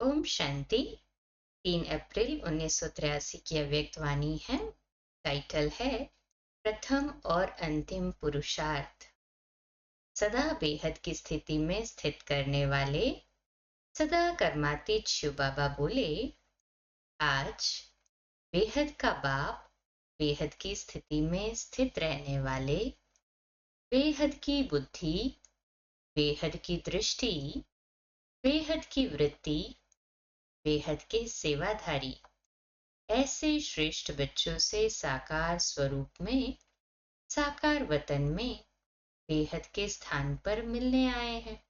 ओम शांति। 3 अप्रैल 1983 की अव्यक्तवाणी है। टाइटल है प्रथम और अंतिम पुरुषार्थ। सदा बेहद की स्थिति में स्थित करने वाले सदा कर्मातीत शिव बाबा बोले, आज बेहद का बाप बेहद की स्थिति में स्थित रहने वाले, बेहद की बुद्धि, बेहद की दृष्टि, बेहद की वृत्ति, बेहद के सेवाधारी ऐसे श्रेष्ठ बच्चों से साकार स्वरूप में, साकार वतन में बेहद के स्थान पर मिलने आए हैं।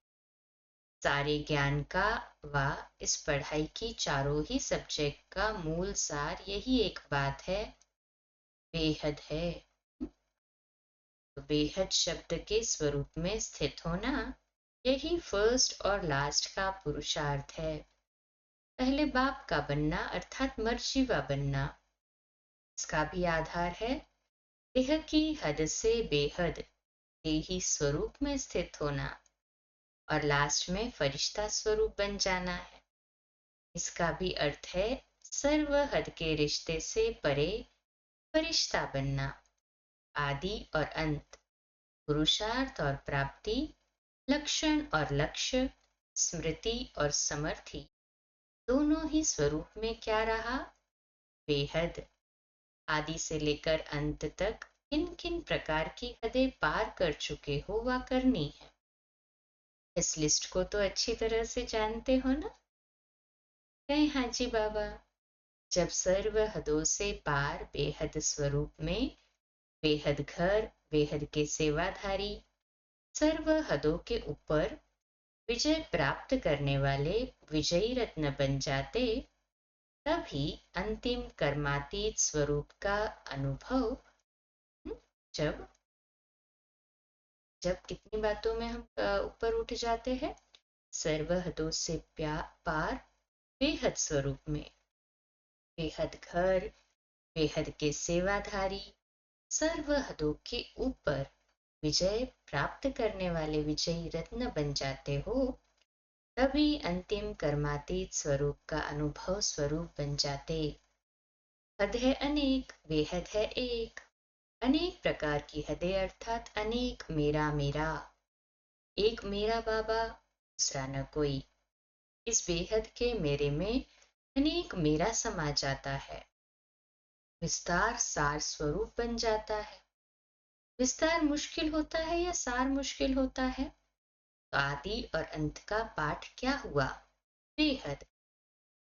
सारे ज्ञान का व इस पढ़ाई की चारों ही सब्जेक्ट का मूल सार यही एक बात है, बेहद है। तो बेहद शब्द के स्वरूप में स्थित होना यही फर्स्ट और लास्ट का पुरुषार्थ है। पहले बाप का बनना अर्थात मर्जीवा बनना, इसका भी आधार है देह की हद से बेहद देही स्वरूप में स्थित होना और लास्ट में फरिश्ता स्वरूप बन जाना है। इसका भी अर्थ है सर्व हद के रिश्ते से परे फरिश्ता बनना। आदि और अंत, पुरुषार्थ और प्राप्ति, लक्षण और लक्ष्य, स्मृति और समर्थि, दोनों ही स्वरूप में क्या रहा? बेहद। आदि से लेकर अंत तक किन किन प्रकार की हदें पार कर चुके हो व करनी है, इस लिस्ट को तो अच्छी तरह से जानते हो ना? कहें हाँ जी बाबा। जब सर्व हदों से पार बेहद स्वरूप में बेहद घर, बेहद के सेवाधारी, सर्व हदों के ऊपर विजय प्राप्त करने वाले विजयी रत्न बन जाते, तभी अंतिम कर्मातीत स्वरूप का अनुभव। जब जब कितनी बातों में हम ऊपर उठ जाते हैं? सर्व हदों से पार बेहद स्वरूप में, बेहद घर, बेहद के सेवाधारी, सर्व हदों के ऊपर विजय प्राप्त करने वाले विजयी रत्न बन जाते हो, तभी अंतिम कर्मातीत स्वरूप का अनुभव स्वरूप बन जाते। हद है अनेक, बेहद है एक। अनेक प्रकार की हदें अर्थात अनेक मेरा मेरा। एक मेरा बाबा, दूसरा न कोई। इस बेहद के मेरे में अनेक मेरा समा जाता है। विस्तार सार स्वरूप बन जाता है। विस्तार मुश्किल होता है या सार मुश्किल होता है? तो आदि और अंत का पाठ क्या हुआ? बेहद।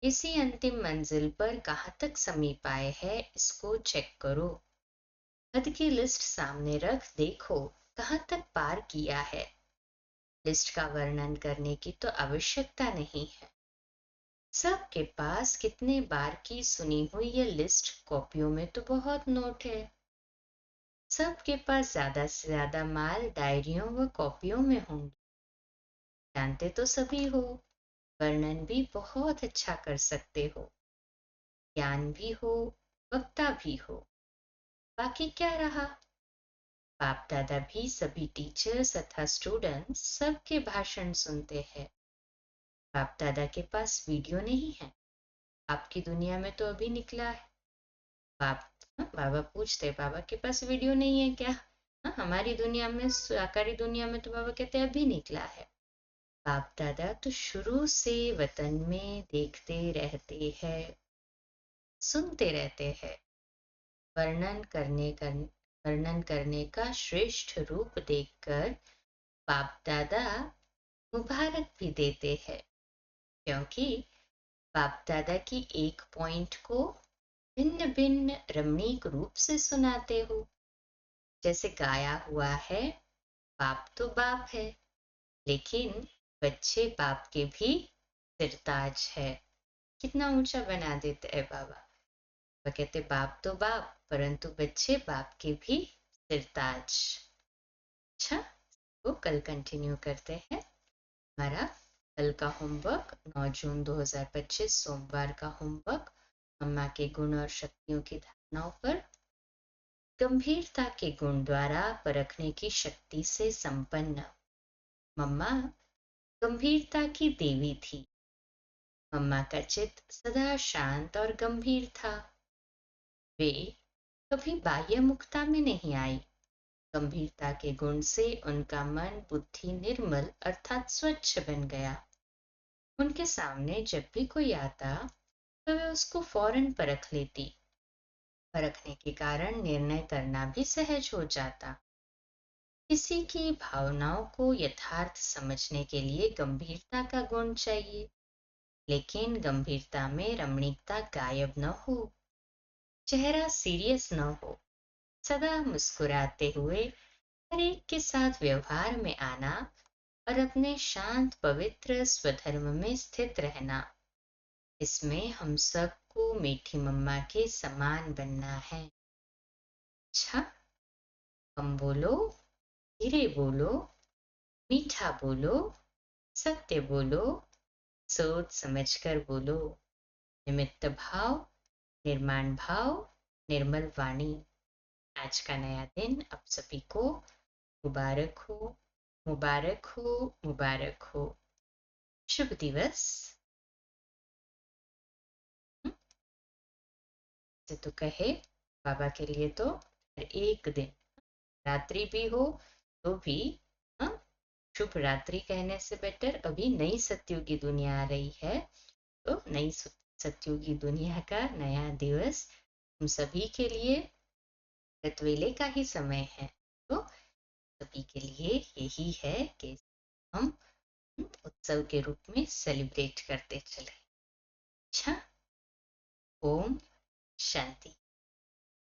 इसी अंतिम मंजिल पर कहाँ तक समीप आए है, इसको चेक करो। हद की लिस्ट सामने रख देखो कहाँ तक पार किया है। लिस्ट का वर्णन करने की तो आवश्यकता नहीं है। सबके पास कितने बार की सुनी हुई ये लिस्ट कॉपियों में तो बहुत नोट है। सबके पास ज्यादा से ज्यादा माल डायरियों व कॉपियों में होंगे। जानते तो सभी हो, वर्णन भी बहुत अच्छा कर सकते हो, ज्ञान भी हो, वक्ता भी हो। बाकी क्या रहा? बाप दादा भी सभी टीचर्स तथा स्टूडेंट्स सबके भाषण सुनते हैं। बाप दादा के पास वीडियो नहीं है, आपकी दुनिया में तो अभी निकला है। बाबा पूछते, बाबा के पास वीडियो नहीं है क्या? हमारी दुनिया में, साकारी दुनिया में तो बाबा कहते अभी निकला है। बाप दादा तो शुरू से वतन में देखते रहते हैं, सुनते रहते हैं। वर्णन करने का श्रेष्ठ रूप देखकर बाप दादा मुबारक भी देते हैं, क्योंकि बाप दादा की एक पॉइंट को भिन्न भिन्न रमणीक रूप से सुनाते हो। जैसे गाया हुआ है, बाप तो बाप है, लेकिन बच्चे बाप के भी सिरताज है। कितना ऊंचा बना देते हैं बाबा। वह कहते बाप तो बाप, परंतु बच्चे बाप के भी सिरताज। अच्छा, वो कल कंटिन्यू करते हैं। हमारा कल का होमवर्क 9 जून 2025 सोमवार का होमवर्क, मम्मा के गुण और शक्तियों की धारणाओं पर। गंभीरता के गुण द्वारा परखने की शक्ति से संपन्न। मम्मा गंभीरता की देवी थी। मम्मा का चित्त सदा शांत और गंभीर था। वे कभी बाह्य मुखता में नहीं आई। गंभीरता के गुण से उनका मन बुद्धि निर्मल अर्थात स्वच्छ बन गया। उनके सामने जब भी कोई आता तो वे उसको फौरन परख लेती। परखने के कारण निर्णय करना भी सहज हो जाता। किसी की भावनाओं को यथार्थ समझने के लिए गंभीरता का गुण चाहिए, लेकिन गंभीरता में रमणीकता गायब न हो। चेहरा सीरियस न हो। सदा मुस्कुराते हुए हर एक के साथ व्यवहार में आना और अपने शांत पवित्र स्वधर्म में स्थित रहना, इसमें हम सबको मीठी मम्मा के समान बनना है। अच्छा, हम बोलो, धीरे बोलो, मीठा बोलो, सत्य बोलो, सोच समझकर बोलो। निमित्त भाव, निर्माण भाव, निर्मल वाणी। आज का नया दिन आप सभी को मुबारक हो, मुबारक हो, मुबारक हो। शुभ दिवस। तो कहे बाबा के लिए तो हर एक दिन, रात्रि भी हो तो भी, हाँ, शुभ रात्रि कहने से बेटर अभी नई सत्युगी दुनिया आ रही है, तो नई सत्युगी दुनिया का नया दिवस हम सभी के लिए रतवेले का ही समय है। तो सभी के लिए यही है कि हम उत्सव के रूप में सेलिब्रेट करते चले। अच्छा, ओम शांति।